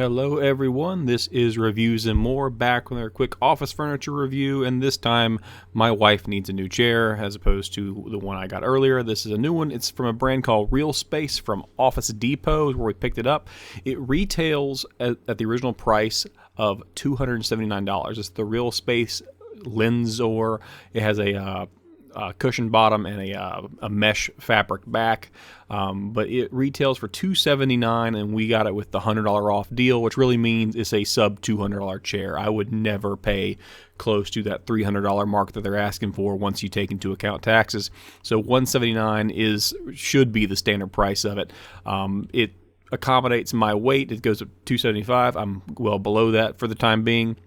Hello everyone, this is Reviews and More, back with our quick office furniture review, and this time my wife needs a new chair as opposed to the one I got earlier. This is a new one. It's from a brand called Realspace from Office Depot, where we picked it up. It retails at the original price of $279. It's the Realspace Lenzer. It has a cushion bottom and a mesh fabric back, but it retails for $279, and we got it with the $100 off deal, which really means it's a sub $200 chair. I would never pay close to that $300 mark that they're asking for once you take into account taxes. So $179 should be the standard price of it. It accommodates my weight. It goes up $275. I'm well below that for the time being.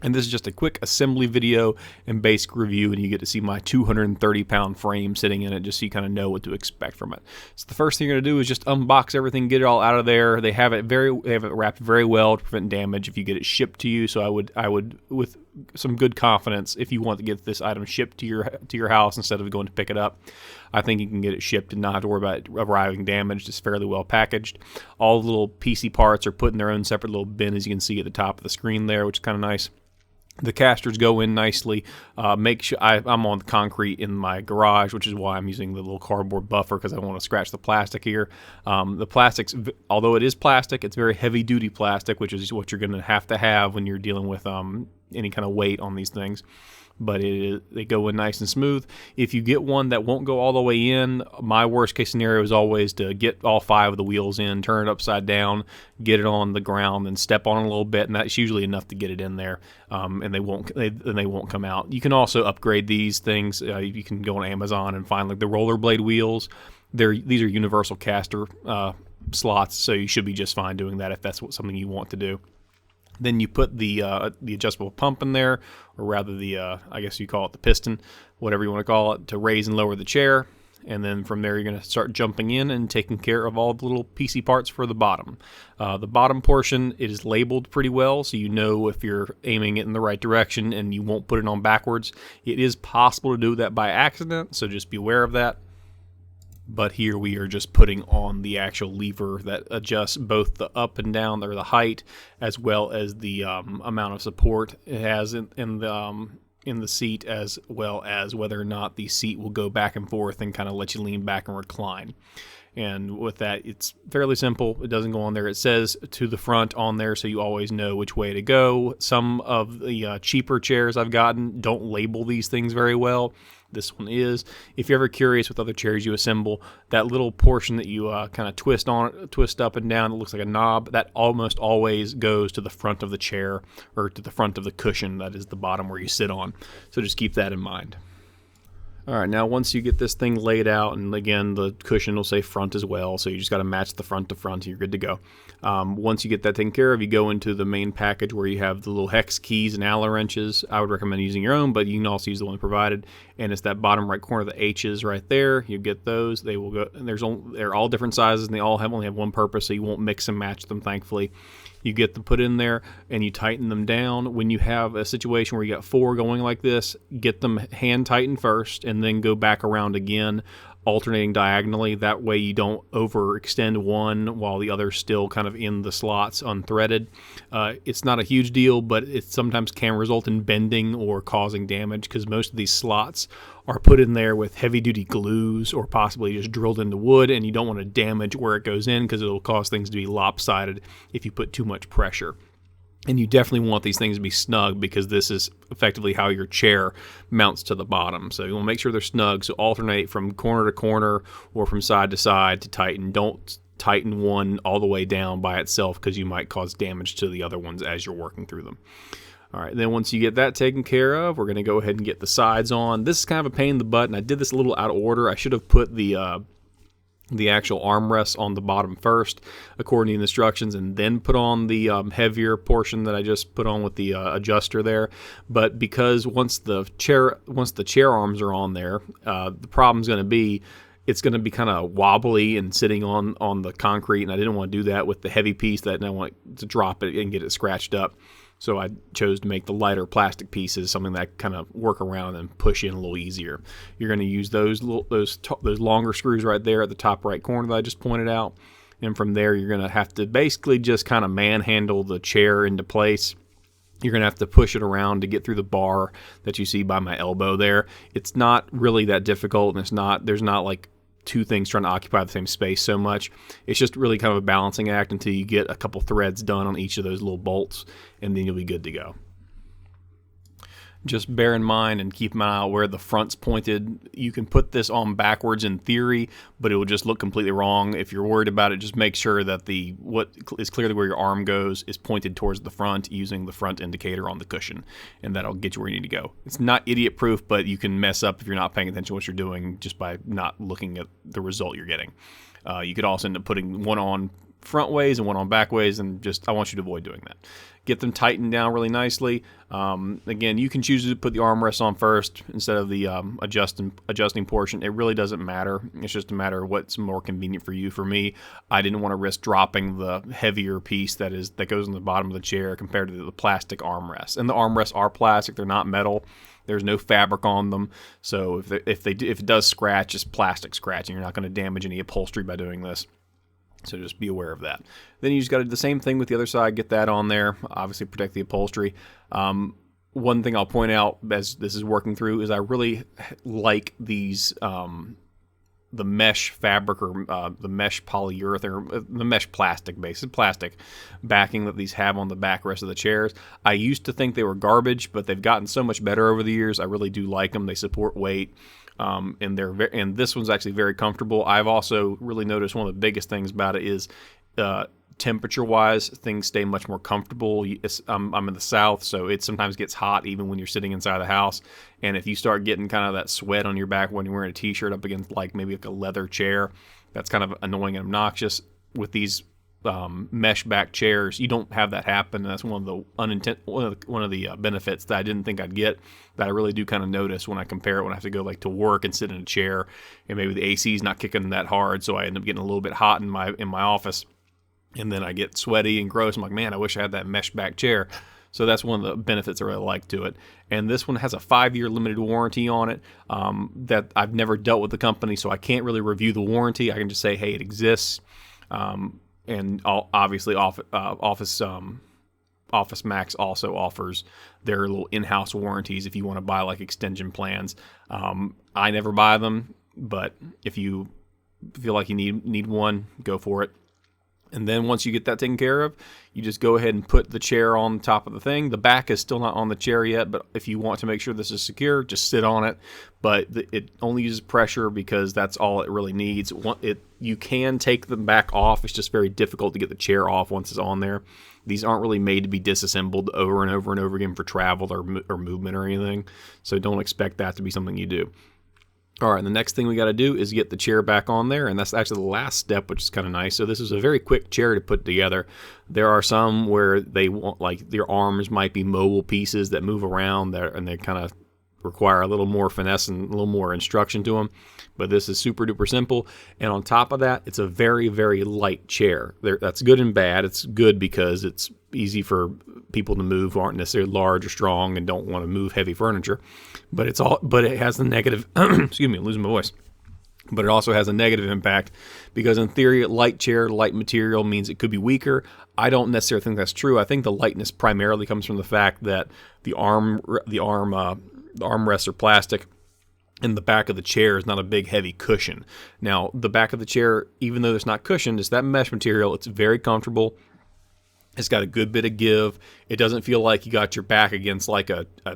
And this is just a quick assembly video and basic review, and you get to see my 230-pound frame sitting in it, just so you kind of know what to expect from it. So the first thing you're going to do is just unbox everything, get it all out of there. They have it wrapped very well to prevent damage if you get it shipped to you. So I would with some good confidence, if you want to get this item shipped to your house instead of going to pick it up, I think you can get it shipped and not have to worry about it arriving damaged. It's fairly well packaged. All the little PC parts are put in their own separate little bin, as you can see at the top of the screen there, which is kind of nice. The casters go in nicely. Make sure I'm on the concrete in my garage, which is why I'm using the little cardboard buffer, because I don't want to scratch the plastic here. The plastics, although it is plastic, it's very heavy-duty plastic, which is what you're going to have when you're dealing with any kind of weight on these things. But they go in nice and smooth. If you get one that won't go all the way in, my worst case scenario is always to get all 5 of the wheels in, turn it upside down, get it on the ground, and step on it a little bit, and that's usually enough to get it in there, and they won't come out. You can also upgrade these things. You can go on Amazon and find like the rollerblade wheels. These are universal caster slots, so you should be just fine doing that if that's something you want to do. Then you put the adjustable pump in there, or rather I guess you call it the piston, whatever you want to call it, to raise and lower the chair. And then from there, you're going to start jumping in and taking care of all the little PC parts for the bottom. The bottom portion, it is labeled pretty well, so you know if you're aiming it in the right direction and you won't put it on backwards. It is possible to do that by accident, so just be aware of that. But here we are just putting on the actual lever that adjusts both the up and down, or the height, as well as the amount of support it has in the seat, as well as whether or not the seat will go back and forth and kind of let you lean back and recline. And with that, it's fairly simple. It doesn't go on there. It says to the front on there, so you always know which way to go. Some of the cheaper chairs I've gotten don't label these things very well. This one is. If you're ever curious with other chairs you assemble, that little portion that you kind of twist up and down, it looks like a knob, that almost always goes to the front of the chair, or to the front of the cushion, that is the bottom where you sit on. So just keep that in mind. All right, now once you get this thing laid out, and again, the cushion will say front as well, so you just got to match the front to front, and you're good to go. Once you get that taken care of, you go into the main package where you have the little hex keys and Allen wrenches. I would recommend using your own, but you can also use the one provided. And it's that bottom right corner, the H's right there. You get those. They will go. And they're all different sizes, and they all only have one purpose, so you won't mix and match them, thankfully. You get them put in there, and you tighten them down. When you have a situation where you got 4 going like this, get them hand tightened first, and then go back around again, alternating diagonally. That way you don't overextend one while the other's still kind of in the slots unthreaded. It's not a huge deal, but it sometimes can result in bending or causing damage, because most of these slots are put in there with heavy-duty glues or possibly just drilled into wood, and you don't want to damage where it goes in, because it'll cause things to be lopsided if you put too much pressure. And you definitely want these things to be snug, because this is effectively how your chair mounts to the bottom. So you want to make sure they're snug, so alternate from corner to corner or from side to side to tighten. Don't tighten one all the way down by itself, because you might cause damage to the other ones as you're working through them. All right, then once you get that taken care of, we're going to go ahead and get the sides on. This is kind of a pain in the butt, and I did this a little out of order. I should have put the actual armrests on the bottom first, according to the instructions, and then put on the heavier portion that I just put on with the adjuster there. But because once the chair arms are on there, the problem's going to be, it's going to be kind of wobbly and sitting on the concrete, and I didn't want to do that with the heavy piece. That I want to drop it and get it scratched up. So I chose to make the lighter plastic pieces something that I kind of work around and push in a little easier. You're going to use those longer screws right there at the top right corner that I just pointed out. And from there, you're going to have to basically just kind of manhandle the chair into place. You're going to have to push it around to get through the bar that you see by my elbow there. It's not really that difficult, and there's not like two things trying to occupy the same space so much. It's just really kind of a balancing act until you get a couple threads done on each of those little bolts, and then you'll be good to go. Just bear in mind and keep an eye out where the front's pointed. You can put this on backwards in theory, but it will just look completely wrong. If you're worried about it, just make sure that what is clearly where your arm goes is pointed towards the front using the front indicator on the cushion, and that'll get you where you need to go. It's not idiot proof, but you can mess up if you're not paying attention to what you're doing just by not looking at the result you're getting. You could also end up putting one on front ways and one on back ways, and I want you to avoid doing that. Get them tightened down really nicely. Again, you can choose to put the armrest on first instead of the adjusting portion. It really doesn't matter. It's just a matter of what's more convenient for you. For me, I didn't want to risk dropping the heavier piece that goes on the bottom of the chair compared to the plastic armrests. And the armrests are plastic; they're not metal. There's no fabric on them, so if it does scratch, it's plastic scratching. You're not going to damage any upholstery by doing this. So just be aware of that. Then you just got to do the same thing with the other side. Get that on there. Obviously protect the upholstery. One thing I'll point out as this is working through is I really like these the mesh fabric or the mesh polyurethane, or the mesh plastic base, plastic backing that these have on the backrest of the chairs. I used to think they were garbage, but they've gotten so much better over the years. I really do like them. They support weight. And this one's actually very comfortable. I've also really noticed one of the biggest things about it is temperature-wise, things stay much more comfortable. I'm in the South, so it sometimes gets hot even when you're sitting inside the house. And if you start getting kind of that sweat on your back when you're wearing a t-shirt up against maybe a leather chair, that's kind of annoying and obnoxious. With these mesh back chairs, you don't have that happen, and that's one of the benefits that I didn't think I'd get, that I really do kind of notice when I compare it when I have to go to work and sit in a chair, and maybe the AC is not kicking that hard, so I end up getting a little bit hot in my office, and then I get sweaty and gross. I'm like, man, I wish I had that mesh back chair. So that's one of the benefits I really like to it. And this one has a 5-year limited warranty on it that I've never dealt with the company, so I can't really review the warranty. I can just say, hey, it exists. And obviously, Office Max also offers their little in-house warranties if you want to buy extension plans. I never buy them, but if you feel like you need one, go for it. And then once you get that taken care of, you just go ahead and put the chair on top of the thing. The back is still not on the chair yet, but if you want to make sure this is secure, just sit on it. But it only uses pressure because that's all it really needs. You can take them back off. It's just very difficult to get the chair off once it's on there. These aren't really made to be disassembled over and over and over again for travel or movement or anything. So don't expect that to be something you do. All right, the next thing we got to do is get the chair back on there, and that's actually the last step, which is kind of nice. So this is a very quick chair to put together. There are some where they want, their arms might be mobile pieces that move around there, and they kind of require a little more finesse and a little more instruction to them. But this is super duper simple, and on top of that, it's a very, very light chair. That's good and bad. It's good because it's easy for people to move who aren't necessarily large or strong and don't want to move heavy furniture. But it has the negative. Excuse me, I'm losing my voice. But it also has a negative impact because, in theory, light chair, light material means it could be weaker. I don't necessarily think that's true. I think the lightness primarily comes from the fact that the armrests are plastic, and the back of the chair is not a big, heavy cushion. Now, the back of the chair, even though it's not cushioned, it's that mesh material. It's very comfortable. It's got a good bit of give. It doesn't feel like you got your back against I'm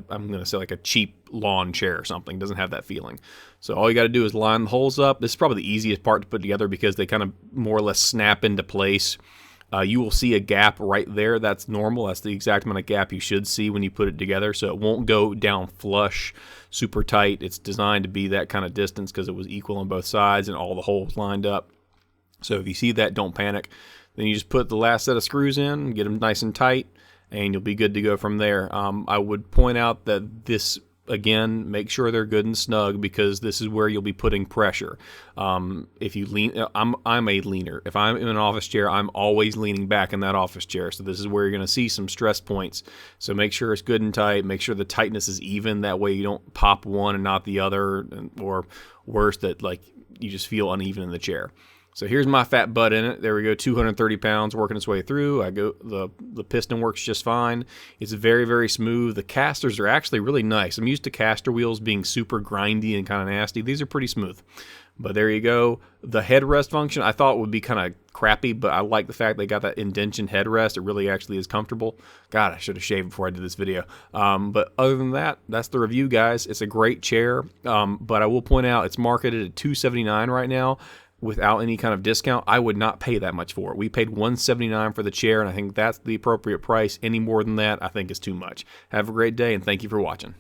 going to say a cheap lawn chair or something. It doesn't have that feeling. So all you got to do is line the holes up. This is probably the easiest part to put together because they kind of more or less snap into place. You will see a gap right there. That's normal. That's the exact amount of gap you should see when you put it together. So it won't go down flush, super tight. It's designed to be that kind of distance because it was equal on both sides and all the holes lined up. So if you see that, don't panic. Then you just put the last set of screws in, get them nice and tight, and you'll be good to go from there. I would point out that this, again, make sure they're good and snug because this is where you'll be putting pressure. If you lean, I'm a leaner. If I'm in an office chair, I'm always leaning back in that office chair. So this is where you're going to see some stress points. So make sure it's good and tight. Make sure the tightness is even. That way you don't pop one and not the other, or worse, that you just feel uneven in the chair. So here's my fat butt in it. There we go, 230 pounds working its way through. The piston works just fine. It's very, very smooth. The casters are actually really nice. I'm used to caster wheels being super grindy and kind of nasty. These are pretty smooth. But there you go. The headrest function I thought would be kind of crappy, but I like the fact they got that indention headrest. It really actually is comfortable. God, I should have shaved before I did this video. But other than that, that's the review, guys. It's a great chair, but I will point out it's marketed at $279 right now without any kind of discount. I would not pay that much for it. We paid $179 for the chair, and I think that's the appropriate price. Any more than that, I think is too much. Have a great day, and thank you for watching.